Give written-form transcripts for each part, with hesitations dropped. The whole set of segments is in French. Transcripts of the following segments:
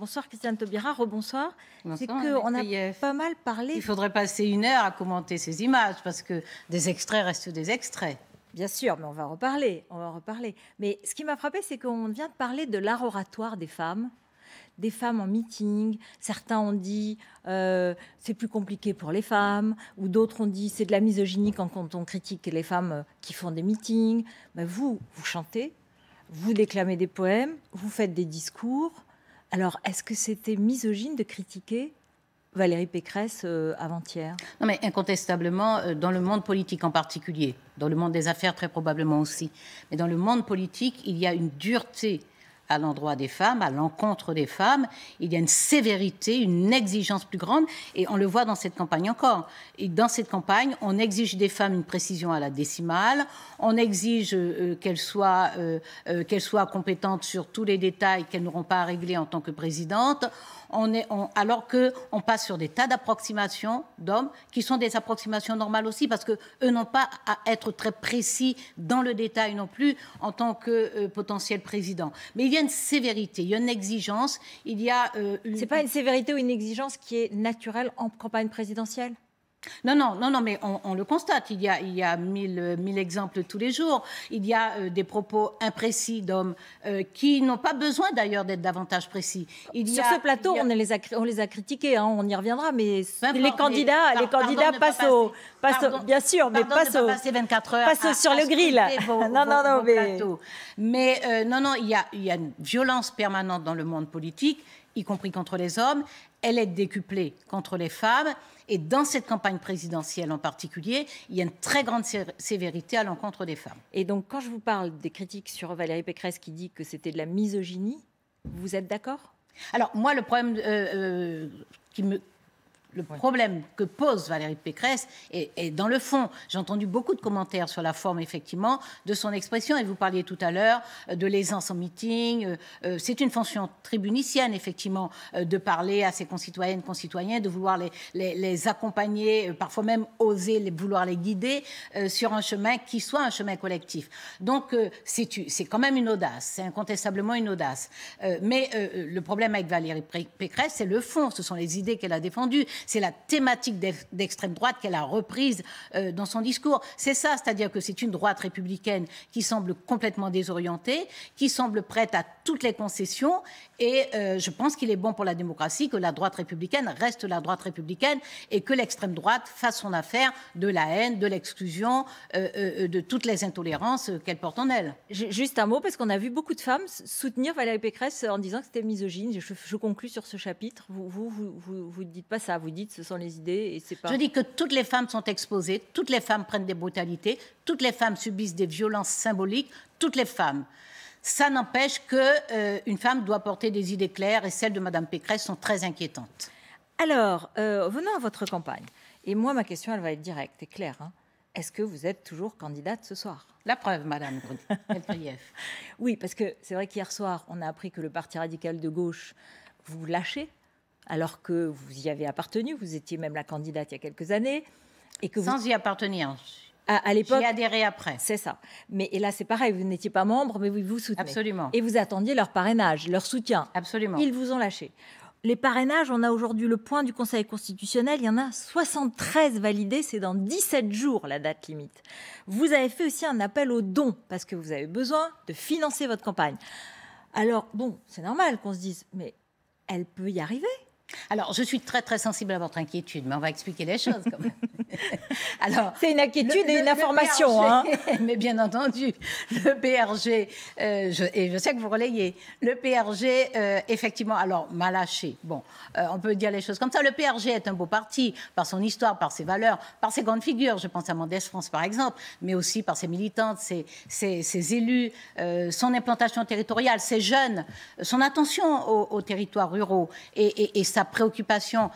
bonsoir Christiane Taubira, rebonsoir. C'est Bonsoir, qu'on a Aliette. pas mal parlé. Il faudrait passer 1 heure à commenter ces images, parce que des extraits restent des extraits. Bien sûr, mais on va en reparler, Mais ce qui m'a frappé, c'est qu'on vient de parler de l'art oratoire des femmes en meeting. Certains ont dit c'est plus compliqué pour les femmes, ou d'autres ont dit c'est de la misogynie quand on critique les femmes qui font des meetings. Ben vous chantez, vous déclamez des poèmes, vous faites des discours. Alors, est-ce que c'était misogyne de critiquer Valérie Pécresse avant-hier? Non, mais incontestablement, dans le monde politique en particulier, dans le monde des affaires très probablement aussi, mais dans le monde politique, il y a une dureté à l'endroit des femmes, à l'encontre des femmes. Il y a une sévérité, une exigence plus grande, et on le voit dans cette campagne encore. Et dans cette campagne, on exige des femmes une précision à la décimale, on exige qu'elles soient compétentes sur tous les détails qu'elles n'auront pas à régler en tant que présidente, alors qu'on passe sur des tas d'approximations d'hommes qui sont des approximations normales aussi, parce qu'eux n'ont pas à être très précis dans le détail non plus en tant que potentiel président. Mais il y a une sévérité, il y a une exigence, il y a... C'est pas une sévérité ou une exigence qui est naturelle en campagne présidentielle? Non, mais on le constate. Il y a mille exemples tous les jours. Il y a des propos imprécis d'hommes qui n'ont pas besoin d'ailleurs d'être davantage précis. Sur ce plateau, on les a critiqués, hein, on y reviendra, mais les candidats passent au... Bien sûr, mais passent passer 24 heures sur le grill. Non, il y a une violence permanente dans le monde politique, y compris contre les hommes. Elle est décuplée contre les femmes. Et dans cette campagne présidentielle en particulier, il y a une très grande sévérité à l'encontre des femmes. Et donc, quand je vous parle des critiques sur Valérie Pécresse qui dit que c'était de la misogynie, vous êtes d'accord? Alors, moi, le problème problème que pose Valérie Pécresse est dans le fond. J'ai entendu beaucoup de commentaires sur la forme, effectivement, de son expression. Et vous parliez tout à l'heure de l'aisance en meeting. C'est une fonction tribunicienne, effectivement, de parler à ses concitoyennes, concitoyens, de vouloir les accompagner, parfois même oser vouloir les guider sur un chemin qui soit un chemin collectif. Donc, c'est quand même une audace. C'est incontestablement une audace. Mais le problème avec Valérie Pécresse, c'est le fond. Ce sont les idées qu'elle a défendues. C'est la thématique d'extrême droite qu'elle a reprise dans son discours. C'est ça, c'est-à-dire que c'est une droite républicaine qui semble complètement désorientée, qui semble prête à toutes les concessions. Et je pense qu'il est bon pour la démocratie que la droite républicaine reste la droite républicaine et que l'extrême droite fasse son affaire de la haine, de l'exclusion, de toutes les intolérances qu'elle porte en elle. Juste un mot, parce qu'on a vu beaucoup de femmes soutenir Valérie Pécresse en disant que c'était misogyne. Je conclus sur ce chapitre. Vous ne dites pas ça. Vous dites ce sont les idées et c'est pas... Je dis que toutes les femmes sont exposées, toutes les femmes prennent des brutalités, toutes les femmes subissent des violences symboliques, toutes les femmes. Ça n'empêche qu'une femme doit porter des idées claires et celles de Mme Pécresse sont très inquiétantes. Alors, venons à votre campagne. Et moi, ma question, elle va être directe et claire. Hein. Est-ce que vous êtes toujours candidate ce soir? La preuve, Madame Medvedev. Oui, parce que c'est vrai qu'hier soir, on a appris que le Parti radical de gauche vous lâchez, alors que vous y avez appartenu, vous étiez même la candidate il y a quelques années. Et que Sans y appartenir. À l'époque, j'y ai adhéré après. C'est ça. Et là, c'est pareil, vous n'étiez pas membre, mais vous soutenez. Absolument. Et vous attendiez leur parrainage, leur soutien. Absolument. Ils vous ont lâché. Les parrainages, on a aujourd'hui le point du Conseil constitutionnel, il y en a 73 validés, c'est dans 17 jours la date limite. Vous avez fait aussi un appel aux dons, parce que vous avez besoin de financer votre campagne. Alors, bon, c'est normal qu'on se dise, mais elle peut y arriver. Alors, je suis très, très sensible à votre inquiétude, mais on va expliquer les choses quand même. Alors, c'est une inquiétude et une information. Mais bien entendu, le PRG, et je sais que vous relayez, le PRG, effectivement, alors, m'a lâché. Bon, on peut dire les choses comme ça. Le PRG est un beau parti, par son histoire, par ses valeurs, par ses grandes figures. Je pense à Mendès France, par exemple, mais aussi par ses militantes, ses élus, son implantation territoriale, ses jeunes, son attention aux territoires ruraux et sa préoccupation.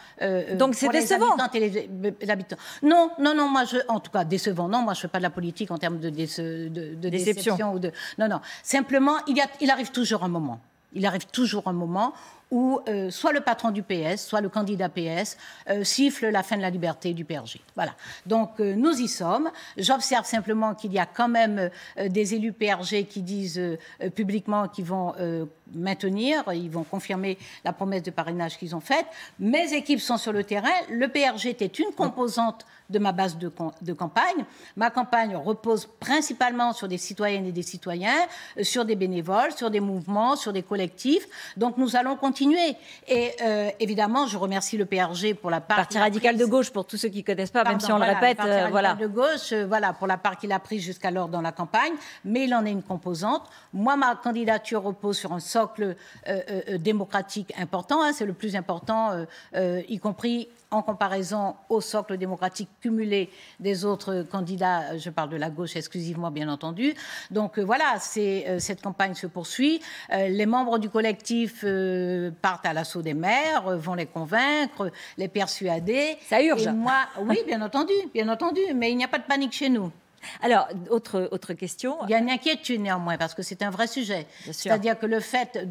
Donc c'est décevant. Les habitants. Non, moi, en tout cas, décevant. Non, moi, je ne fais pas de la politique en termes de déception. Non. Simplement, il arrive toujours un moment. Il arrive toujours un moment où soit le patron du PS, soit le candidat PS siffle la fin de la liberté du PRG. Voilà. Donc nous y sommes. J'observe simplement qu'il y a quand même des élus PRG qui disent publiquement qu'ils vont maintenir, ils vont confirmer la promesse de parrainage qu'ils ont faite. Mes équipes sont sur le terrain. Le PRG était une composante de ma base de campagne. Ma campagne repose principalement sur des citoyennes et des citoyens, sur des bénévoles, sur des mouvements, sur des collectifs. Donc nous allons continuer. Et évidemment, je remercie le PRG pour la part... Parti radical de gauche, pour tous ceux qui ne connaissent pas, même si on le répète. Parti radical de gauche, voilà, pour la part qu'il a prise jusqu'alors dans la campagne, mais il en est une composante. Moi, ma candidature repose sur un socle démocratique important, hein, c'est le plus important, y compris en comparaison au socle démocratique cumulé des autres candidats, je parle de la gauche exclusivement, bien entendu. Donc voilà, cette campagne se poursuit. Les membres du collectif partent à l'assaut des maires, vont les convaincre, les persuader. Ça urge. Et moi, oui, bien entendu, mais il n'y a pas de panique chez nous. Alors, autre question. Il y a une inquiétude néanmoins, parce que c'est un vrai sujet. C'est-à-dire que le fait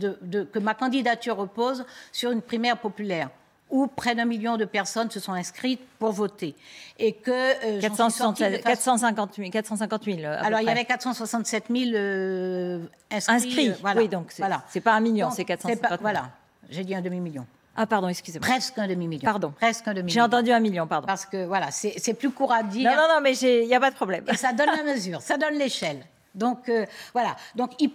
que ma candidature repose sur une primaire populaire, où près d'1 million de personnes se sont inscrites pour voter. Et que... 450 000. Alors, il y avait 467 000 inscrits. Voilà. Oui, donc c'est pas 1 million, c'est 450 000. Voilà, j'ai dit un demi-million. Ah, pardon, excusez-moi. Presque un demi-million. Pardon. Presque un demi-million. J'ai entendu 1 million, pardon. Parce que, voilà, c'est plus court à dire. Non, mais il n'y a pas de problème. Et ça donne la mesure, ça donne l'échelle. Donc, voilà. Donc, il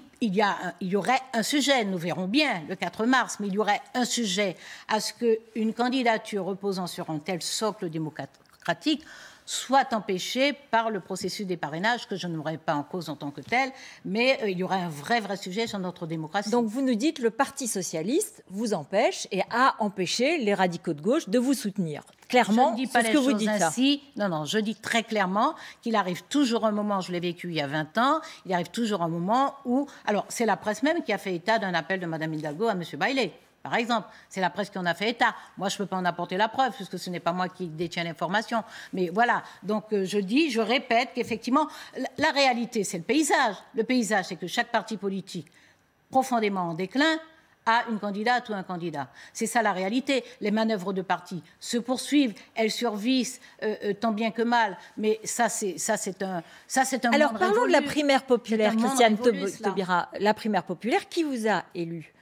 y aurait un sujet, nous verrons bien le 4 mars, mais il y aurait un sujet à ce qu'une candidature reposant sur un tel socle démocratique soit empêchée par le processus des parrainages, que je ne n'aurais pas en cause en tant que tel, mais il y aurait un vrai sujet sur notre démocratie. Donc vous nous dites que le Parti socialiste vous empêche et a empêché les radicaux de gauche de vous soutenir. Clairement, c'est ce que vous dites ainsi. Non, je dis très clairement qu'il arrive toujours un moment, je l'ai vécu il y a 20 ans, il arrive toujours un moment où... Alors, c'est la presse même qui a fait état d'un appel de Mme Hidalgo à M. Bailey. Par exemple, c'est la presse qui en a fait état. Moi, je ne peux pas en apporter la preuve, puisque ce n'est pas moi qui détiens l'information. Mais voilà, donc je répète qu'effectivement, la réalité, c'est le paysage. Le paysage, c'est que chaque parti politique, profondément en déclin, a une candidate ou un candidat. C'est ça la réalité. Les manœuvres de parti se poursuivent, elles survissent tant bien que mal. Mais ça, c'est un Alors, monde parlons révolu. de la primaire populaire, Christiane Taubira. La primaire populaire, qui vous a élu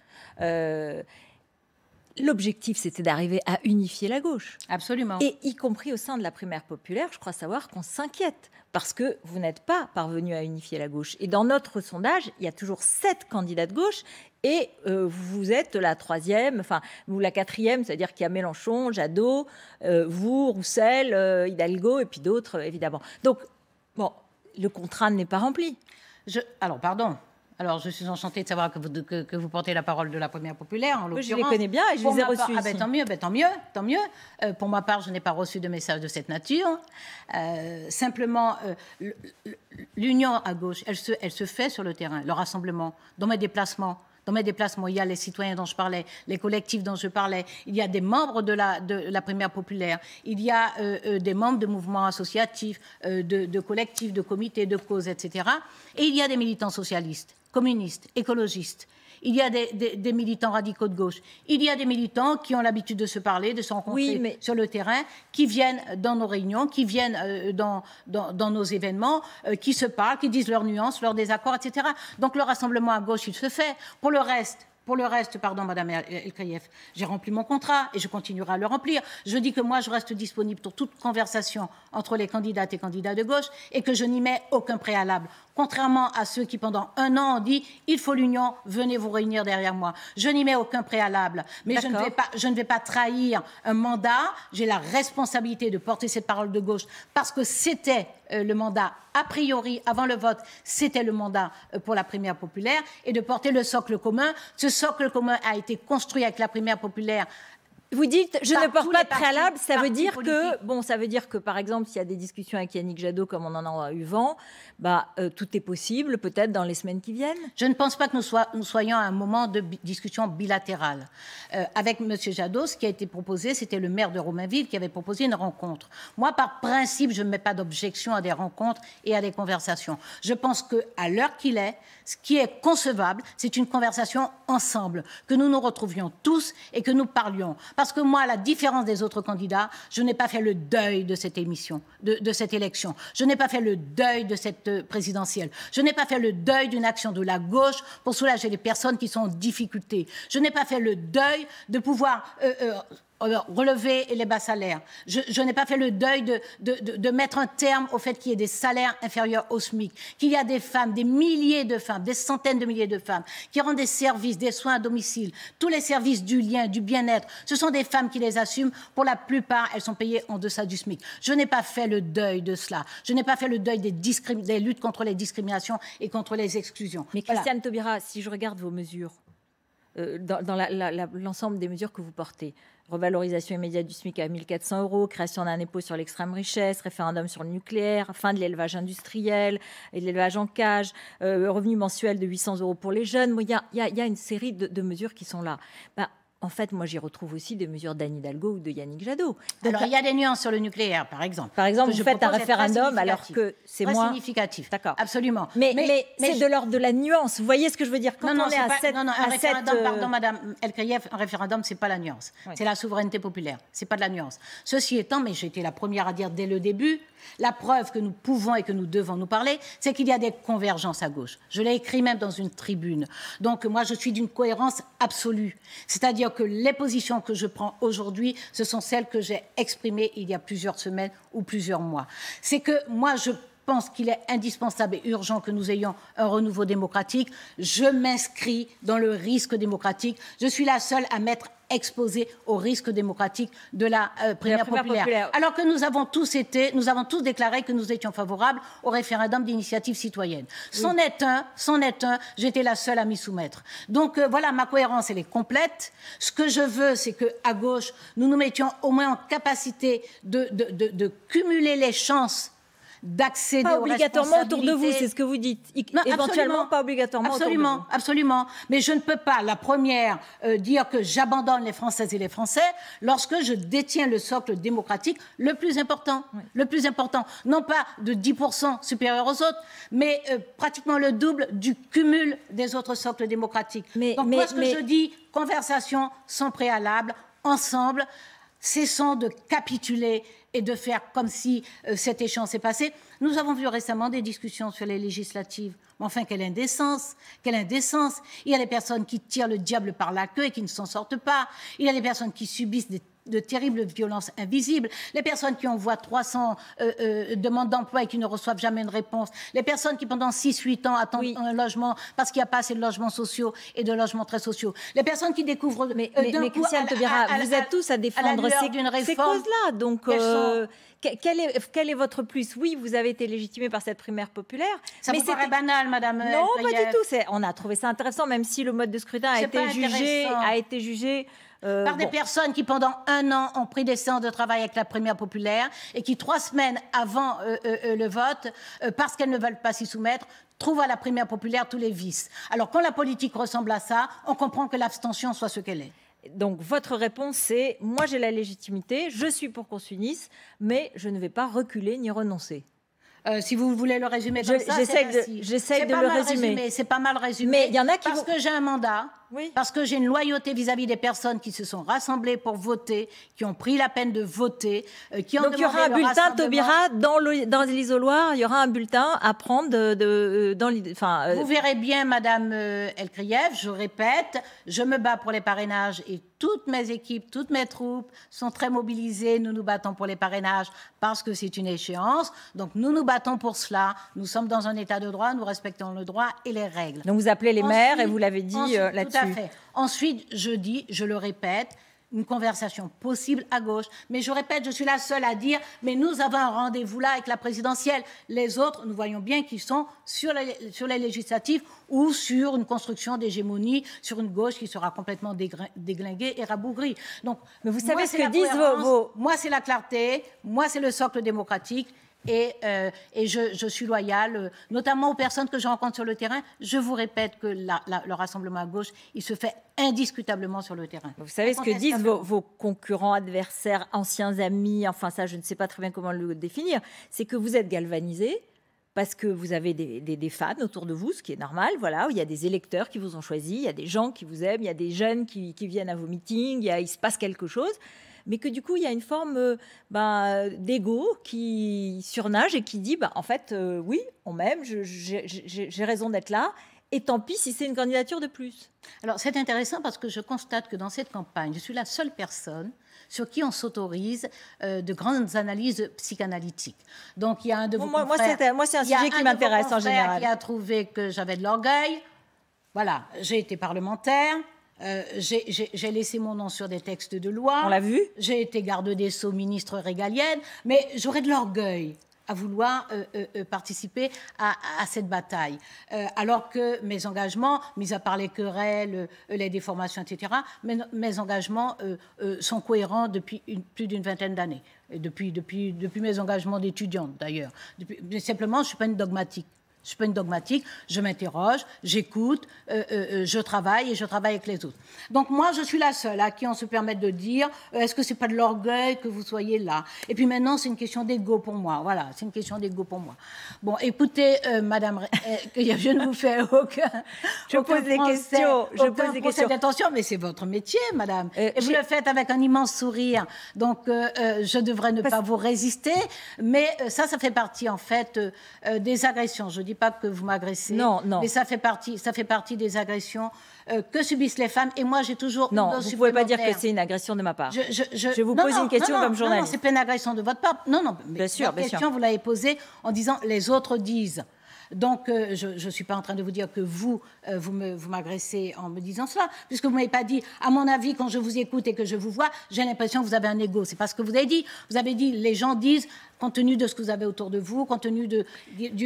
L'objectif, c'était d'arriver à unifier la gauche. Absolument. Et y compris au sein de la primaire populaire, je crois savoir qu'on s'inquiète parce que vous n'êtes pas parvenu à unifier la gauche. Et dans notre sondage, il y a toujours 7 candidats de gauche et vous êtes la 3e, enfin, vous la 4e, c'est-à-dire qu'il y a Mélenchon, Jadot, vous, Roussel, Hidalgo et puis d'autres, évidemment. Donc, bon, le contrat n'est pas rempli. Alors, pardon. Alors, je suis enchantée de savoir que vous portez la parole de la primaire populaire, en l'occurrence. Je les connais bien et je les ai reçus ici. Tant mieux. Pour ma part, je n'ai pas reçu de message de cette nature. Simplement, l'union à gauche, elle se fait sur le terrain, le rassemblement, dans mes déplacements. Dans mes déplacements, il y a les citoyens dont je parlais, les collectifs dont je parlais, il y a des membres de la primaire populaire, il y a des membres de mouvements associatifs, de collectifs, de comités, de causes, etc. Et il y a des militants socialistes, communistes, écologistes. Il y a des militants radicaux de gauche. Il y a des militants qui ont l'habitude de se parler, de se rencontrer sur le terrain, qui viennent dans nos réunions, qui viennent dans nos événements, qui se parlent, qui disent leurs nuances, leurs désaccords, etc. Donc le rassemblement à gauche, il se fait. Pour le reste, pardon, Madame Elkayef, j'ai rempli mon contrat et je continuerai à le remplir. Je dis que moi, je reste disponible pour toute conversation entre les candidates et candidats de gauche et que je n'y mets aucun préalable. Contrairement à ceux qui, pendant 1 an, ont dit « il faut l'union, venez vous réunir derrière moi ». Je n'y mets aucun préalable. Mais je ne vais pas trahir un mandat. J'ai la responsabilité de porter cette parole de gauche parce que c'était le mandat, a priori, avant le vote, c'était le mandat pour la primaire populaire et de porter le socle commun. Ce socle commun a été construit avec la primaire populaire Vous dites, je ne porte pas de préalable, ça veut dire que, par exemple, s'il y a des discussions avec Yannick Jadot, comme on en a eu vent, tout est possible, peut-être dans les semaines qui viennent. Je ne pense pas que nous soyons à un moment de discussion bilatérale. Avec M. Jadot, ce qui a été proposé, c'était le maire de Romainville qui avait proposé une rencontre. Moi, par principe, je ne mets pas d'objection à des rencontres et à des conversations. Je pense qu'à l'heure qu'il est, ce qui est concevable, c'est une conversation ensemble, que nous nous retrouvions tous et que nous parlions. Parce que moi, à la différence des autres candidats, je n'ai pas fait le deuil de cette émission, de cette élection. Je n'ai pas fait le deuil de cette présidentielle. Je n'ai pas fait le deuil d'une action de la gauche pour soulager les personnes qui sont en difficulté. Je n'ai pas fait le deuil de pouvoir relever les bas salaires. Je n'ai pas fait le deuil de mettre un terme au fait qu'il y ait des salaires inférieurs au SMIC, qu'il y a des femmes, des milliers de femmes, des centaines de milliers de femmes qui rendent des services, des soins à domicile, tous les services du lien, du bien-être. Ce sont des femmes qui les assument. Pour la plupart, elles sont payées en deçà du SMIC. Je n'ai pas fait le deuil de cela. Je n'ai pas fait le deuil des luttes contre les discriminations et contre les exclusions. Mais Christiane Taubira, si je regarde vos mesures, dans l'ensemble des mesures que vous portez, revalorisation immédiate du SMIC à 1 400 €, création d'un impôt sur l'extrême richesse, référendum sur le nucléaire, fin de l'élevage industriel et de l'élevage en cage, revenu mensuel de 800 € pour les jeunes. Il y a une série de mesures qui sont là. En fait, moi, j'y retrouve aussi des mesures d'Anne Hidalgo ou de Yannick Jadot. Donc, alors, il y a des nuances sur le nucléaire, par exemple. Par exemple, vous faites un référendum alors que c'est moins significatif. D'accord. Absolument. Mais c'est de l'ordre de la nuance. Vous voyez ce que je veux dire? Quand on est à cette... un référendum, pardon, Madame Elkreïev, un référendum, c'est pas la nuance. Oui. C'est la souveraineté populaire. C'est pas de la nuance. Ceci étant, mais j'ai été la première à dire dès le début, la preuve que nous pouvons et que nous devons nous parler, c'est qu'il y a des convergences à gauche. Je l'ai écrit même dans une tribune. Donc, moi, je suis d'une cohérence absolue. C'est-à-dire que les positions que je prends aujourd'hui, ce sont celles que j'ai exprimées il y a plusieurs semaines ou plusieurs mois. C'est que moi, je pense qu'il est indispensable et urgent que nous ayons un renouveau démocratique. Je m'inscris dans le risque démocratique. Je suis la seule à m'être exposée au risque démocratique de la primaire populaire. Alors que nous avons tous déclaré que nous étions favorables au référendum d'initiative citoyenne. C'en est un, j'étais la seule à m'y soumettre. Donc voilà, ma cohérence, elle est complète. Ce que je veux, c'est qu'à gauche, nous nous mettions au moins en capacité de cumuler les chances d'accéder aux responsabilités. Pas obligatoirement autour de vous, c'est ce que vous dites. Non, éventuellement, pas obligatoirement autour de vous. Absolument. Mais je ne peux pas, la première, dire que j'abandonne les Françaises et les Français lorsque je détiens le socle démocratique le plus important. Oui. Le plus important. Non pas de 10% supérieur aux autres, mais pratiquement le double du cumul des autres socles démocratiques. Donc moi, ce que je dis, conversation sans préalable, ensemble, cessons de capituler et de faire comme si cet échange s'est passé. Nous avons vu récemment des discussions sur les législatives. Mais enfin, quelle indécence, quelle indécence. Il y a des personnes qui tirent le diable par la queue et qui ne s'en sortent pas. Il y a des personnes qui subissent de terribles violences invisibles, les personnes qui envoient 300 demandes d'emploi et qui ne reçoivent jamais une réponse, les personnes qui pendant 6-8 ans attendent un logement parce qu'il n'y a pas assez de logements sociaux et de logements très sociaux, les personnes qui découvrent... Mais Christiane Taubira, vous êtes tous à défendre ces causes-là, donc... Quel est votre plus? Oui, vous avez été légitimé par cette primaire populaire. Ça vous paraît banal, Madame? Non, pas du tout. On a trouvé ça intéressant, même si le mode de scrutin a été jugé par des personnes qui, pendant 1 an, ont pris des séances de travail avec la primaire populaire et qui, 3 semaines avant le vote, parce qu'elles ne veulent pas s'y soumettre, trouvent à la primaire populaire tous les vices. Alors, quand la politique ressemble à ça, on comprend que l'abstention soit ce qu'elle est. Donc, votre réponse, c'est « Moi, j'ai la légitimité, je suis pour qu'on s'unisse, mais je ne vais pas reculer ni renoncer ». Si vous voulez le résumer comme ça, j'essaie de le résumer. C'est pas mal résumé. Mais il y en a qui parce que j'ai un mandat, parce que j'ai une loyauté vis-à-vis des personnes qui se sont rassemblées pour voter, qui ont pris la peine de voter, qui ont demandé. Donc il y aura un bulletin, Taubira, dans l'isoloir, il y aura un bulletin à prendre Vous verrez bien, Madame Elkreïev, je répète, je me bats pour les parrainages et toutes mes équipes, toutes mes troupes sont très mobilisées. Nous nous battons pour les parrainages parce que c'est une échéance. Donc nous nous battons pour cela. Nous sommes dans un état de droit, nous respectons le droit et les règles. Donc vous appelez les maires et vous l'avez dit là-dessus. Tout à fait. Ensuite, je dis, je le répète, une conversation possible à gauche. Mais je répète, je suis la seule à dire, mais nous avons un rendez-vous là avec la présidentielle. Les autres, nous voyons bien qu'ils sont sur les législatives ou sur une construction d'hégémonie, sur une gauche qui sera complètement déglinguée et rabougrie. Donc, mais vous savez ce que disent vos... Moi, c'est la clarté, moi, c'est le socle démocratique. Et je suis loyale, notamment aux personnes que je rencontre sur le terrain. Je vous répète que le rassemblement à gauche, il se fait indiscutablement sur le terrain. Vous savez ce que disent vos concurrents, adversaires, anciens amis, enfin ça, je ne sais pas très bien comment le définir, c'est que vous êtes galvanisés parce que vous avez des fans autour de vous, ce qui est normal, voilà, il y a des électeurs qui vous ont choisi, il y a des gens qui vous aiment, il y a des jeunes qui viennent à vos meetings, il se passe quelque chose. Mais que du coup, il y a une forme d'ego qui surnage et qui dit, en fait, oui, on m'aime, j'ai raison d'être là, et tant pis si c'est une candidature de plus. Alors, c'est intéressant parce que je constate que dans cette campagne, je suis la seule personne sur qui on s'autorise de grandes analyses psychanalytiques. Donc, il y a un de vos confrères... Moi, c'est un sujet qui m'intéresse en général. Qui a trouvé que j'avais de l'orgueil. Voilà, j'ai été parlementaire. J'ai laissé mon nom sur des textes de loi. On l'a vu. J'ai été garde des Sceaux, ministre régalienne, mais j'aurais de l'orgueil à vouloir participer à cette bataille. Alors que mes engagements, mis à part les querelles, les déformations, etc., mes engagements sont cohérents depuis plus d'une vingtaine d'années. Depuis mes engagements d'étudiante, d'ailleurs. Simplement, je ne suis pas une dogmatique. Je ne suis pas une dogmatique, je m'interroge, j'écoute, je travaille et je travaille avec les autres. Donc moi, je suis la seule à qui on se permet de dire est-ce que ce n'est pas de l'orgueil que vous soyez là? Et puis maintenant, c'est une question d'ego pour moi. Voilà, c'est une question d'ego pour moi. Bon, écoutez, madame, je ne vous fais aucun... Je pose des questions. Je pose des questions. Attention, mais c'est votre métier, madame. Et vous le faites avec un immense sourire. Donc, je devrais ne pas vous résister. Mais ça fait partie, en fait, des agressions. Je dis pas que vous m'agressez, non. Mais ça fait partie des agressions que subissent les femmes. Et moi, j'ai toujours... Non, vous ne pouvez pas dire que c'est une agression de ma part. Je vous pose une question comme journaliste. Non, c'est pas une agression de votre part. Non, bien sûr, la question, vous l'avez posée en disant « les autres disent ». Donc, je ne suis pas en train de vous dire que vous m'agressez en me disant cela, puisque vous ne m'avez pas dit, à mon avis, quand je vous écoute et que je vous vois, j'ai l'impression que vous avez un ego. C'est pas ce que vous avez dit. Vous avez dit, les gens disent, compte tenu de ce que vous avez autour de vous, compte tenu du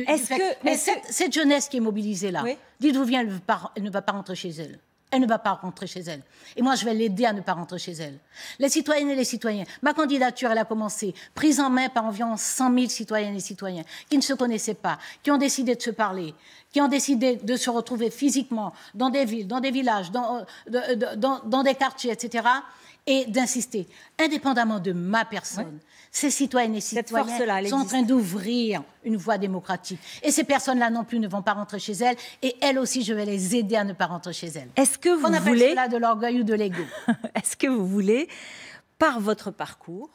fait... Mais cette jeunesse qui est mobilisée là, oui. Dites-vous bien, elle ne va pas rentrer chez elle. Elle ne va pas rentrer chez elle. Et moi, je vais l'aider à ne pas rentrer chez elle. Les citoyennes et les citoyens, ma candidature, elle a commencé, prise en main par environ 100 000 citoyennes et citoyens qui ne se connaissaient pas, qui ont décidé de se parler, qui ont décidé de se retrouver physiquement dans des villes, dans des villages, dans des quartiers, etc., et d'insister, indépendamment de ma personne. Oui. Ces citoyennes et citoyens sont en train d'ouvrir une voie démocratique. Et ces personnes-là non plus ne vont pas rentrer chez elles. Et elles aussi, je vais les aider à ne pas rentrer chez elles. Est-ce que vous voulez... On appelle cela de l'orgueil ou de l'ego. Est-ce que vous voulez, par votre parcours,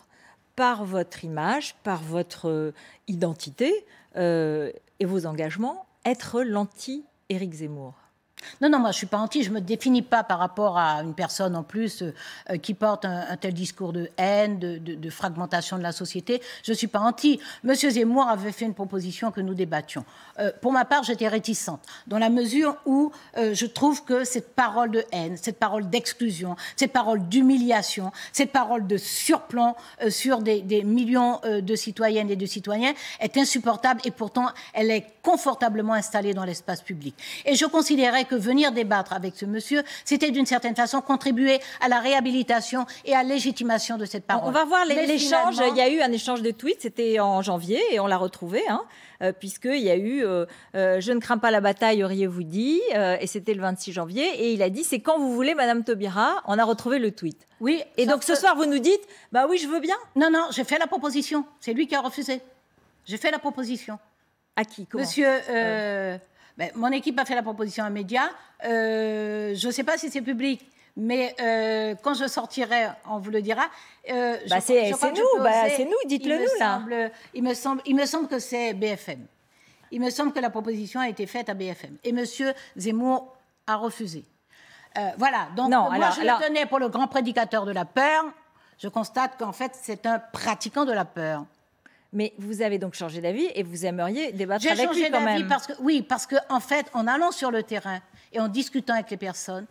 par votre image, par votre identité et vos engagements, être l'anti-Éric Zemmour ? Non, moi je ne suis pas anti, je ne me définis pas par rapport à une personne en plus qui porte un tel discours de haine, de fragmentation de la société. Je ne suis pas anti. Monsieur Zemmour avait fait une proposition que nous débattions. Pour ma part, j'étais réticente, dans la mesure où je trouve que cette parole de haine, cette parole d'exclusion, cette parole d'humiliation, cette parole de surplomb sur des millions de citoyennes et de citoyens est insupportable et pourtant elle est confortablement installée dans l'espace public. Et je considérais que venir débattre avec ce monsieur, c'était d'une certaine façon contribuer à la réhabilitation et à la légitimation de cette parole. On va voir l'échange. Il y a eu un échange de tweets, c'était en janvier et on l'a retrouvé, puisqu'il y a eu je ne crains pas la bataille, auriez-vous dit, et c'était le 26 janvier, et il a dit c'est quand vous voulez, Madame Taubira. On a retrouvé le tweet. Oui. Et donc ce soir, vous nous dites bah oui, je veux bien. Non, j'ai fait la proposition. C'est lui qui a refusé. J'ai fait la proposition. À qui? Comment? Monsieur. Mon équipe a fait la proposition à un média. Je ne sais pas si c'est public, mais quand je sortirai, on vous le dira. C'est nous, dites-le nous là. Il me semble que c'est BFM. Il me semble que la proposition a été faite à BFM. Et monsieur Zemmour a refusé. Voilà, donc je le tenais pour le grand prédicateur de la peur. Je constate qu'en fait, c'est un pratiquant de la peur. Mais vous avez donc changé d'avis et vous aimeriez débattre avec lui quand même. Parce que en fait, en allant sur le terrain et en discutant avec les personnes,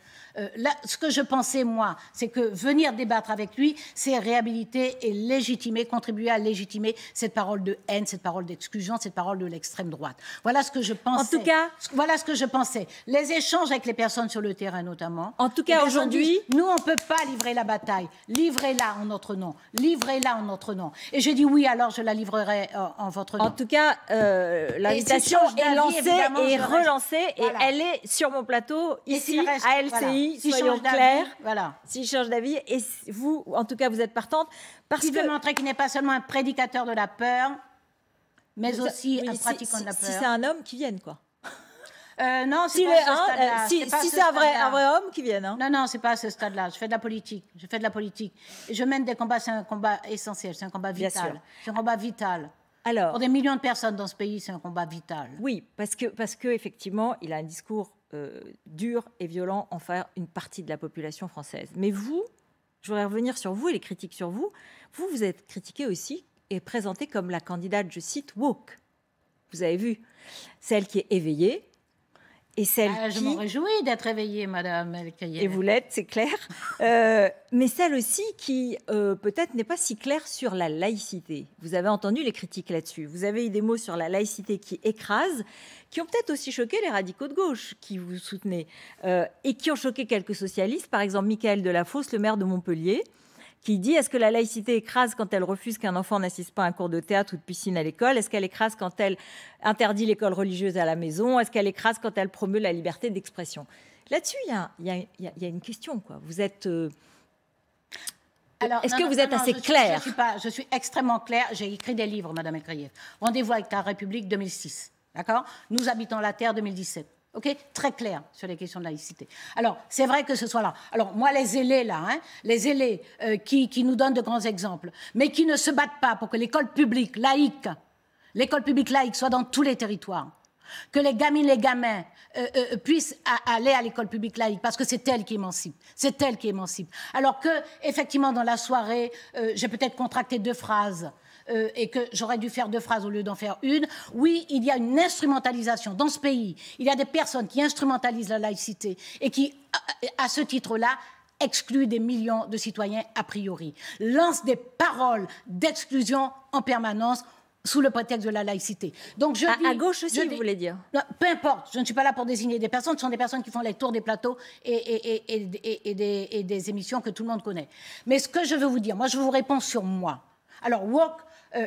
Là, ce que je pensais, moi, c'est que venir débattre avec lui, c'est réhabiliter et légitimer, contribuer à légitimer cette parole de haine, cette parole d'exclusion, cette parole de l'extrême droite. Voilà ce que je pensais. En tout cas... Voilà ce que je pensais. Les échanges avec les personnes sur le terrain, notamment. En tout cas, aujourd'hui... Nous, on ne peut pas livrer la bataille. Livrez-la en notre nom. Livrez-la en notre nom. Et je dis oui, alors je la livrerai en votre nom. En tout cas, l'invitation est lancée et relancée. Voilà. Et elle est sur mon plateau, ici, à LCI, voilà. soyons clairs. Voilà. S'il change d'avis. Et vous, en tout cas, vous êtes partante. Parce qu'il veut montrer qu'il n'est pas seulement un prédicateur de la peur, mais aussi un pratiquant de la peur. Si c'est un homme, qui vienne, quoi. Non, c'est pas à ce stade-là. Si c'est un vrai homme, qui vienne. Hein. Non, c'est pas à ce stade-là. Je fais de la politique. Et je mène des combats. C'est un combat essentiel. C'est un combat vital. C'est un combat vital. Alors, pour des millions de personnes dans ce pays, c'est un combat vital. Oui, parce que effectivement, il a un discours dur et violent envers une partie de la population française. Mais vous, je voudrais revenir sur vous et les critiques sur vous. Vous êtes critiqué aussi et présenté comme la candidate, je cite, woke. Vous avez vu, celle qui est éveillée. Et celle je m'en réjouis d'être éveillée, Madame El-Kayef. Et vous l'êtes, c'est clair. Mais celle aussi qui, peut-être, n'est pas si claire sur la laïcité. Vous avez entendu les critiques là-dessus. Vous avez eu des mots sur la laïcité qui écrasent, qui ont peut-être aussi choqué les radicaux de gauche qui vous soutenez, et qui ont choqué quelques socialistes. Par exemple, Michael Delafosse, le maire de Montpellier, qui dit: est-ce que la laïcité écrase quand elle refuse qu'un enfant n'assiste pas à un cours de théâtre ou de piscine à l'école? Est-ce qu'elle écrase quand elle interdit l'école religieuse à la maison? Est-ce qu'elle écrase quand elle promeut la liberté d'expression? Là-dessus, il y a une question, quoi. Vous êtes... Est-ce que vous êtes assez claire? Je suis extrêmement claire. J'ai écrit des livres, Madame El-Kayef. Rendez-vous avec la République 2006. D'accord? Nous habitons la Terre 2017. OK, très clair sur les questions de laïcité. Alors, c'est vrai que ce soit là. Alors, moi, les zélés, là, les zélés qui nous donnent de grands exemples, mais qui ne se battent pas pour que l'école publique laïque soit dans tous les territoires, que les gamines, les gamins puissent aller à l'école publique laïque, parce que c'est elle qui émancipe. C'est elle qui émancipe. Alors que, effectivement, dans la soirée, j'ai peut-être contracté 2 phrases, et que j'aurais dû faire 2 phrases au lieu d'en faire une. Oui, il y a une instrumentalisation dans ce pays. Il y a des personnes qui instrumentalisent la laïcité et qui, à ce titre-là, excluent des millions de citoyens a priori, lancent des paroles d'exclusion en permanence sous le prétexte de la laïcité. Donc je dis, à gauche aussi, vous voulez dire? Non, peu importe, je ne suis pas là pour désigner des personnes, ce sont des personnes qui font les tours des plateaux et des émissions que tout le monde connaît. Mais ce que je veux vous dire, moi je vous réponds sur moi. Alors, woke,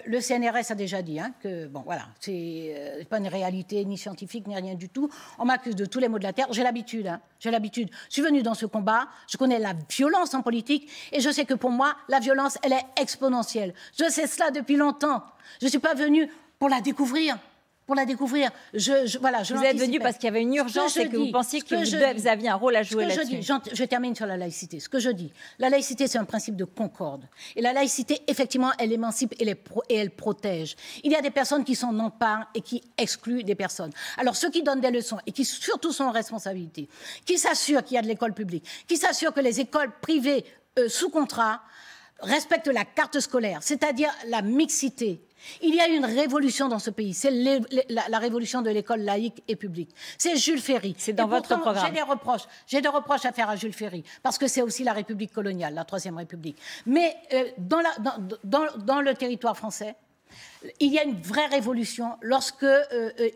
le CNRS a déjà dit que, bon, voilà, c'est pas une réalité ni scientifique ni rien du tout. On m'accuse de tous les maux de la terre. J'ai l'habitude, j'ai l'habitude. Je suis venue dans ce combat, je connais la violence en politique et je sais que pour moi, la violence, elle est exponentielle. Je sais cela depuis longtemps. Je ne suis pas venue pour la découvrir. Vous êtes venu parce qu'il y avait une urgence et que vous pensiez que vous aviez un rôle à jouer là-dessus. Je termine sur la laïcité. Ce que je dis, la laïcité, c'est un principe de concorde. Et la laïcité, effectivement, elle émancipe et elle protège. Il y a des personnes qui s'en emparent et qui excluent des personnes. Alors, ceux qui donnent des leçons et qui surtout sont en responsabilité, qui s'assurent qu'il y a de l'école publique, qui s'assurent que les écoles privées sous contrat respectent la carte scolaire, c'est-à-dire la mixité. Il y a une révolution dans ce pays, c'est la révolution de l'école laïque et publique. C'est Jules Ferry. C'est dans votre programme. J'ai des reproches à faire à Jules Ferry, parce que c'est aussi la République coloniale, la Troisième République. Mais dans le territoire français, il y a une vraie révolution lorsque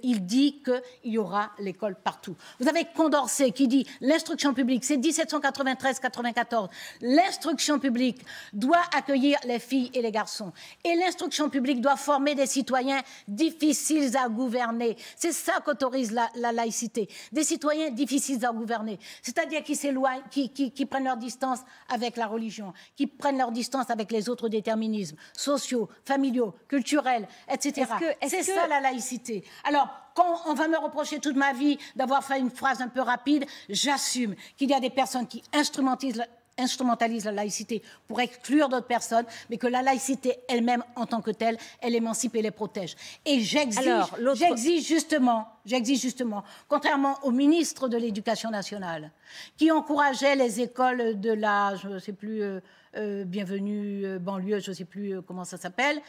il dit qu'il y aura l'école partout. Vous avez Condorcet qui dit l'instruction publique, c'est 1793-94. L'instruction publique doit accueillir les filles et les garçons. Et l'instruction publique doit former des citoyens difficiles à gouverner. C'est ça qu'autorise la laïcité. Des citoyens difficiles à gouverner. C'est-à-dire qui s'éloignent, qui prennent leur distance avec la religion, qui prennent leur distance avec les autres déterminismes sociaux, familiaux, culturels, etc. C'est ça la laïcité. Alors, quand on va me reprocher toute ma vie d'avoir fait une phrase un peu rapide, j'assume qu'il y a des personnes qui instrumentalisent la laïcité pour exclure d'autres personnes, mais que la laïcité elle-même, en tant que telle, elle émancipe et les protège. Et j'exige J'existe justement, contrairement au ministre de l'Éducation nationale, qui encourageait les écoles de la, je ne sais plus, bienvenue banlieue, je ne sais plus comment ça s'appelle,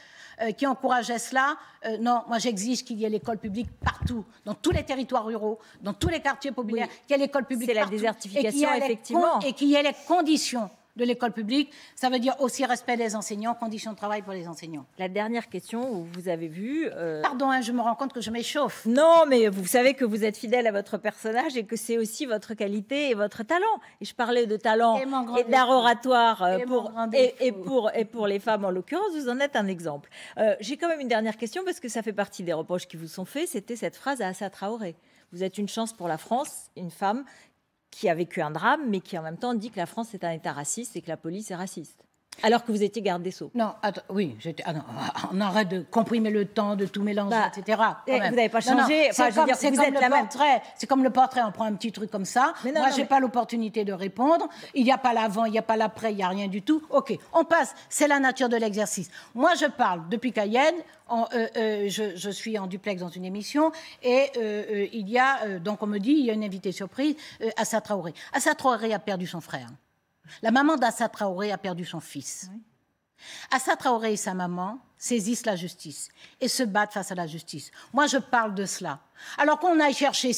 qui encourageait cela. Non, moi j'exige qu'il y ait l'école publique partout, dans tous les territoires ruraux, dans tous les quartiers populaires, oui. Qu'il y ait l'école publique partout. C'est la désertification, effectivement. Et qu'il y ait les conditions de l'école publique, ça veut dire aussi respect des enseignants, conditions de travail pour les enseignants. La dernière question, où vous avez vu... Pardon, hein, je me rends compte que je m'échauffe. Non, mais vous savez que vous êtes fidèle à votre personnage et que c'est aussi votre qualité et votre talent. Et je parlais de talent et d'art oratoire et pour les femmes en l'occurrence, vous en êtes un exemple. J'ai quand même une dernière question parce que ça fait partie des reproches qui vous sont faits. C'était cette phrase à Assa Traoré. Vous êtes une chance pour la France, une femme qui a vécu un drame, mais qui en même temps dit que la France est un État raciste et que la police est raciste. Alors que vous étiez garde des Sceaux. Non, attends, oui, on arrête de comprimer le temps, de tout mélanger, etc. Vous n'avez pas changé. C'est comme le portrait, on prend un petit truc comme ça. Moi, je n'ai pas l'opportunité de répondre. Il n'y a pas l'avant, il n'y a pas l'après, il n'y a rien du tout. OK, on passe. C'est la nature de l'exercice. Moi, je parle depuis Cayenne. Je suis en duplex dans une émission et il y a, donc on me dit, il y a une invitée surprise, Assa Traoré. Assa Traoré a perdu son frère. La maman d'Assa Traoré a perdu son fils. Oui. Assa Traoré et sa maman saisissent la justice et se battent face à la justice. Moi, je parle de cela. Alors qu'on aille chercher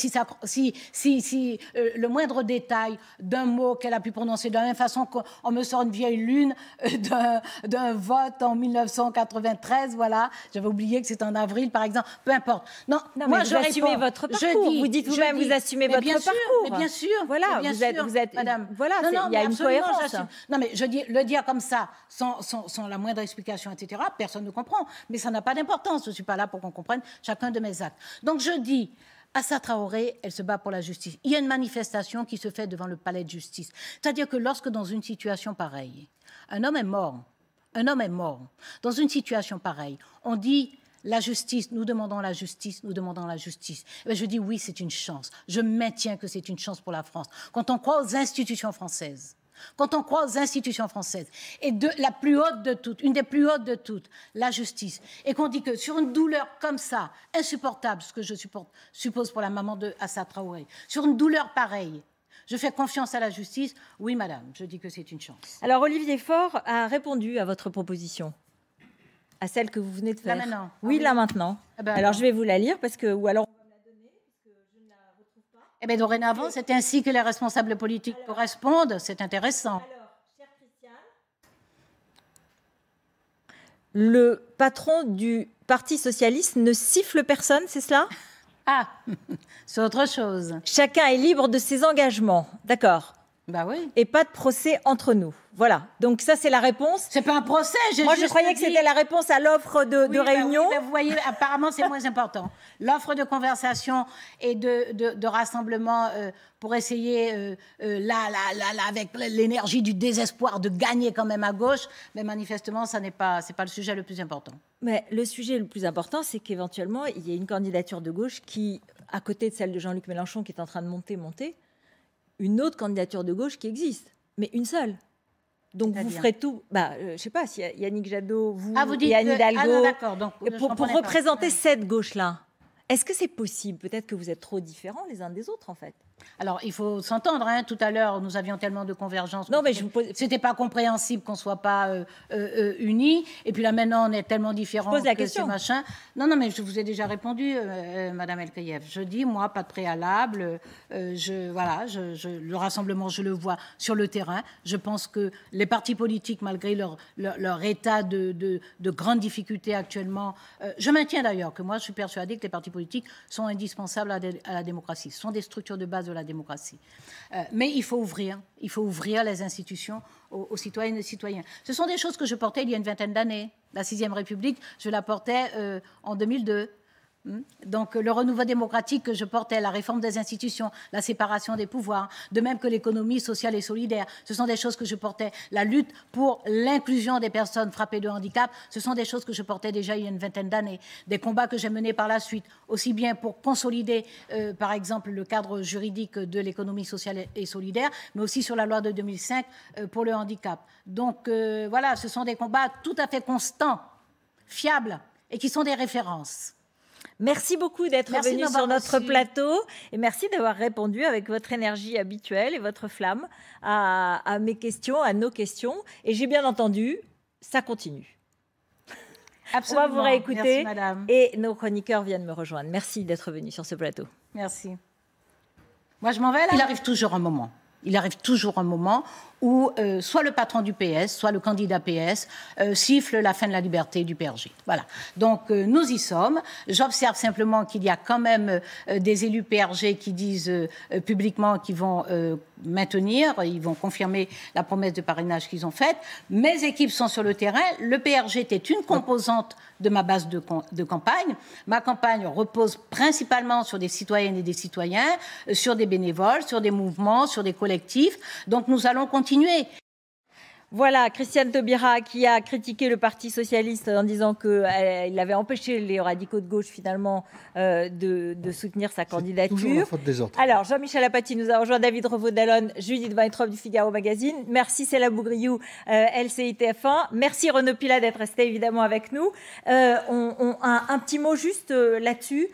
le moindre détail d'un mot qu'elle a pu prononcer de la même façon qu'on me sort une vieille lune d'un vote en 1993, voilà. J'avais oublié que c'était en avril, par exemple. Peu importe. Non, moi, je assumez votre parcours. Vous dites vous-même, vous assumez votre parcours. Mais bien sûr. Voilà, bien vous êtes, madame. Voilà, il y a une cohérence. Non, mais je dis, le dire comme ça, sans la moindre explication, etc., personne ne comprend. Mais ça n'a pas d'importance. Je ne suis pas là pour qu'on comprenne chacun de mes actes. Donc, je dis, Assa Traoré, elle se bat pour la justice. Il y a une manifestation qui se fait devant le palais de justice. C'est-à-dire que lorsque, dans une situation pareille, un homme est mort, dans une situation pareille, on dit la justice, nous demandons la justice, nous demandons la justice. Et je dis oui, c'est une chance. Je maintiens que c'est une chance pour la France. Quand on croit aux institutions françaises, et la plus haute de toutes, une des plus hautes de toutes, la justice, et qu'on dit que sur une douleur comme ça, insupportable, ce que je suppose pour la maman de Assa Traoré, sur une douleur pareille, je fais confiance à la justice, oui madame, je dis que c'est une chance. Alors Olivier Faure a répondu à votre proposition, à celle que vous venez de faire. Là maintenant. Oui, là maintenant. Alors je vais vous la lire, parce que, ou alors... Eh bien, dorénavant, c'est ainsi que les responsables politiques correspondent. C'est intéressant. Alors, chère Christiane, le patron du Parti socialiste ne siffle personne, c'est cela? Ah, c'est autre chose. Chacun est libre de ses engagements, d'accord. Bah oui. Et pas de procès entre nous. Voilà. Donc ça, c'est la réponse. C'est pas un procès. Moi, je croyais que c'était la réponse à l'offre de réunion. Oui, vous voyez, apparemment, c'est moins important. L'offre de conversation et de rassemblement pour essayer, avec l'énergie du désespoir, de gagner quand même à gauche, mais manifestement, c'est pas le sujet le plus important. Mais le sujet le plus important, c'est qu'éventuellement, il y a une candidature de gauche qui, à côté de celle de Jean-Luc Mélenchon, qui est en train de monter, une autre candidature de gauche qui existe, mais une seule. Donc vous ferez tout, je ne sais pas, si Yannick Jadot, vous et Anne Hidalgo, pour représenter cette gauche-là. Est-ce que c'est possible? Peut-être que vous êtes trop différents les uns des autres, en fait. Alors, il faut s'entendre. Hein. Tout à l'heure, nous avions tellement de convergences. Non, mais c'était pas compréhensible qu'on soit pas unis. Et puis là, maintenant, on est tellement différents. Je pose la question. Machin. Non, mais je vous ai déjà répondu, Madame Elkaïev. Je dis, moi, pas de préalable. Le rassemblement, je le vois sur le terrain. Je pense que les partis politiques, malgré leur état de grande difficulté actuellement, je maintiens d'ailleurs que moi, je suis persuadée que les partis politiques sont indispensables à la démocratie. Ce sont des structures de base de la démocratie. Mais il faut ouvrir les institutions aux citoyennes et citoyens. Ce sont des choses que je portais il y a une vingtaine d'années. La 6e République, je la portais en 2002. Donc le renouveau démocratique que je portais, la réforme des institutions, la séparation des pouvoirs, de même que l'économie sociale et solidaire, ce sont des choses que je portais. La lutte pour l'inclusion des personnes frappées de handicap, ce sont des choses que je portais déjà il y a une vingtaine d'années. Des combats que j'ai menés par la suite, aussi bien pour consolider, par exemple, le cadre juridique de l'économie sociale et solidaire, mais aussi sur la loi de 2005 pour le handicap. Donc voilà, ce sont des combats tout à fait constants, fiables, et qui sont des références. Merci beaucoup d'être venu sur notre plateau et merci d'avoir répondu avec votre énergie habituelle et votre flamme à mes questions, à nos questions. Et j'ai bien entendu, ça continue. Absolument. On va vous réécouter. Merci, madame. Et nos chroniqueurs viennent me rejoindre. Merci d'être venu sur ce plateau. Merci. Moi, je m'en vais là. Il arrive toujours un moment. Il arrive toujours un moment où soit le patron du PS, soit le candidat PS siffle la fin de la liberté du PRG. Voilà. Donc, nous y sommes. J'observe simplement qu'il y a quand même des élus PRG qui disent publiquement qu'ils vont maintenir, ils vont confirmer la promesse de parrainage qu'ils ont faite. Mes équipes sont sur le terrain. Le PRG était une composante de ma base de campagne. Ma campagne repose principalement sur des citoyennes et des citoyens, sur des bénévoles, sur des mouvements, sur des collectifs. Donc, nous allons continuer. Voilà, Christiane Taubira qui a critiqué le Parti socialiste en disant qu'il avait empêché les radicaux de gauche finalement de soutenir sa candidature. Toujours la faute des autres. Alors, Jean-Michel Apathy nous a rejoint, David Revaud-Dallon, Judith Weintraub du Figaro Magazine. Merci Céla Bougriou, LCI-TF1. Merci Renaud Pilat d'être resté évidemment avec nous. Un petit mot juste là-dessus,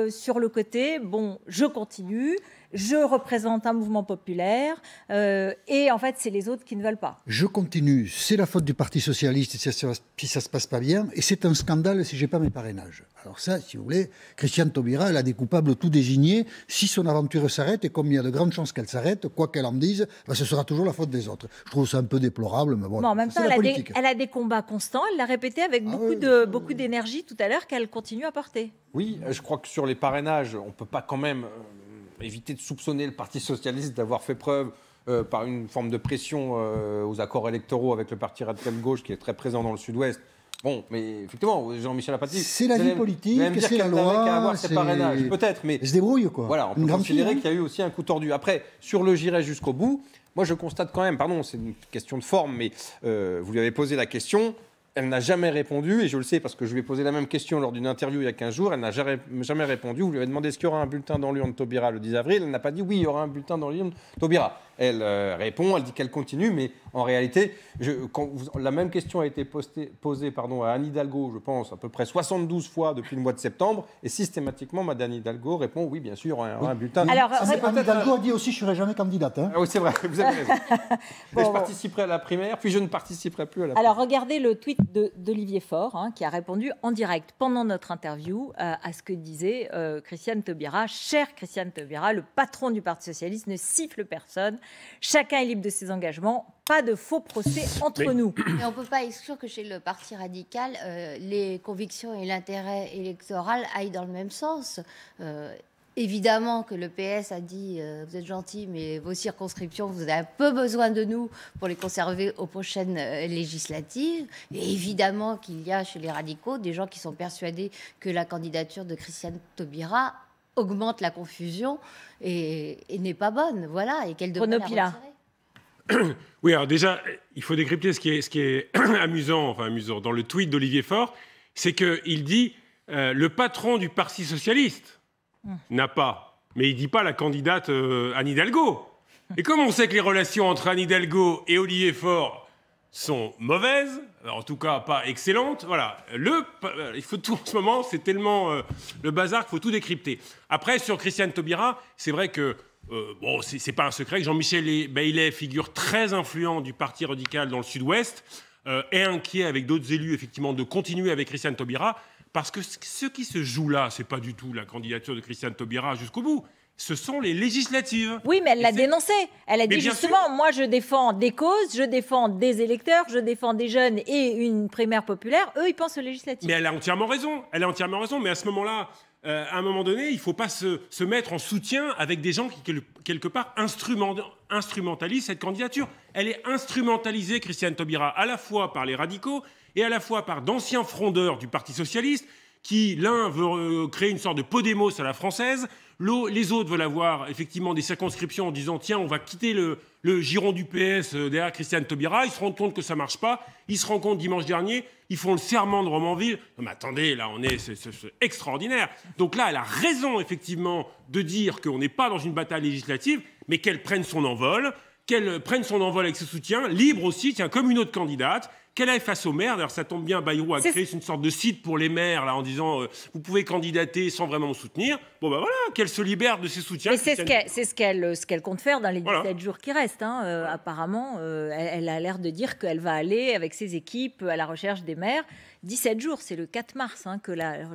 sur le côté, bon, je continue. Je représente un mouvement populaire et en fait, c'est les autres qui ne veulent pas. Je continue. C'est la faute du Parti socialiste si ça ne se passe pas bien. Et c'est un scandale si je n'ai pas mes parrainages. Alors ça, si vous voulez, Christiane Taubira, elle a des coupables tout désignés. Si son aventure s'arrête, et comme il y a de grandes chances qu'elle s'arrête, quoi qu'elle en dise, ben, ce sera toujours la faute des autres. Je trouve ça un peu déplorable, mais bon, en même temps, elle a des combats constants. Elle l'a répété avec beaucoup d'énergie tout à l'heure qu'elle continue à porter. Oui, je crois que sur les parrainages, on ne peut pas quand même éviter de soupçonner le Parti socialiste d'avoir fait preuve par une forme de pression aux accords électoraux avec le Parti radical de gauche qui est très présent dans le Sud-Ouest. Bon, mais effectivement, Jean-Michel Apathy, c'est la vie politique, c'est la loi, c'est parrainages, peut-être, mais se débrouille quoi. Voilà, on peut considérer qu'il y a eu aussi un coup tordu. Après, sur le j'irai jusqu'au bout, moi je constate quand même, pardon, c'est une question de forme, mais vous lui avez posé la question. Elle n'a jamais répondu, et je le sais parce que je lui ai posé la même question lors d'une interview il y a 15 jours, elle n'a jamais répondu. Vous lui avez demandé est-ce qu'il y aura un bulletin dans l'urne Taubira le 10 avril, elle n'a pas dit oui, il y aura un bulletin dans l'urne Taubira. Elle répond, elle dit qu'elle continue, mais en réalité, la même question a été posée à Anne Hidalgo, je pense, à peu près 72 fois depuis le mois de septembre, et systématiquement, Madame Hidalgo répond oui, bien sûr, il y aura un bulletin. Alors, Anne Hidalgo a dit aussi je ne serai jamais candidate. Hein. Ah oui, c'est vrai, vous avez raison. Je participerai à la primaire, puis je ne participerai plus à la primaire. Alors, regardez le tweet d'Olivier Faure, qui a répondu en direct pendant notre interview à ce que disait Christiane Taubira. Chère Christiane Taubira, le patron du Parti socialiste ne siffle personne. Chacun est libre de ses engagements. Pas de faux procès entre nous. Mais on ne peut pas exclure que chez le Parti radical, les convictions et l'intérêt électoral aillent dans le même sens. Évidemment que le PS a dit vous êtes gentil, mais vos circonscriptions, vous avez un peu besoin de nous pour les conserver aux prochaines législatives. Et évidemment qu'il y a chez les radicaux des gens qui sont persuadés que la candidature de Christiane Taubira augmente la confusion et n'est pas bonne, voilà, et qu'elle devrait la retirer. Oui, alors déjà, il faut décrypter ce qui est amusant dans le tweet d'Olivier Faure, c'est qu'il dit le patron du Parti socialiste n'a pas, mais il ne dit pas la candidate Anne Hidalgo. Et comme on sait que les relations entre Anne Hidalgo et Olivier Faure sont mauvaises, en tout cas pas excellentes, voilà, il faut tout en ce moment, c'est tellement le bazar qu'il faut tout décrypter. Après, sur Christiane Taubira, c'est vrai que bon, c'est pas un secret que Jean-Michel Baillet, figure très influent du Parti radical dans le Sud-Ouest, est inquiet avec d'autres élus, effectivement, de continuer avec Christiane Taubira, parce que ce qui se joue là, c'est pas du tout la candidature de Christiane Taubira jusqu'au bout. Ce sont les législatives. Oui, mais elle l'a dénoncé. Elle a dit justement, moi je défends des causes, je défends des électeurs, je défends des jeunes et une primaire populaire. Eux, ils pensent aux législatives. Mais elle a entièrement raison. Elle a entièrement raison. Mais à ce moment-là, à un moment donné, il ne faut pas se mettre en soutien avec des gens qui, quelque part, instrumentalisent cette candidature. Elle est instrumentalisée, Christiane Taubira, à la fois par les radicaux et à la fois par d'anciens frondeurs du Parti socialiste qui, l'un veut créer une sorte de Podemos à la française, les autres veulent avoir effectivement des circonscriptions en disant tiens, on va quitter le giron du PS derrière Christiane Taubira. Ils se rendent compte que ça ne marche pas. Ils se rendent compte dimanche dernier, ils font le serment de Romainville. Non mais attendez, là c'est extraordinaire. Donc là, elle a raison effectivement de dire qu'on n'est pas dans une bataille législative, mais qu'elle prenne son envol. Qu'elle prenne son envol avec ses soutiens, libre aussi, tiens, comme une autre candidate, qu'elle aille face aux maires. D'ailleurs, ça tombe bien, Bayrou a créé une sorte de site pour les maires, là, en disant vous pouvez candidater sans vraiment me soutenir. Bon, ben voilà, qu'elle se libère de ses soutiens. Mais c'est ce qu'elle compte faire dans les 17 jours qui restent. Hein. Apparemment, elle a l'air de dire qu'elle va aller avec ses équipes à la recherche des maires. 17 jours, c'est le 4 mars que la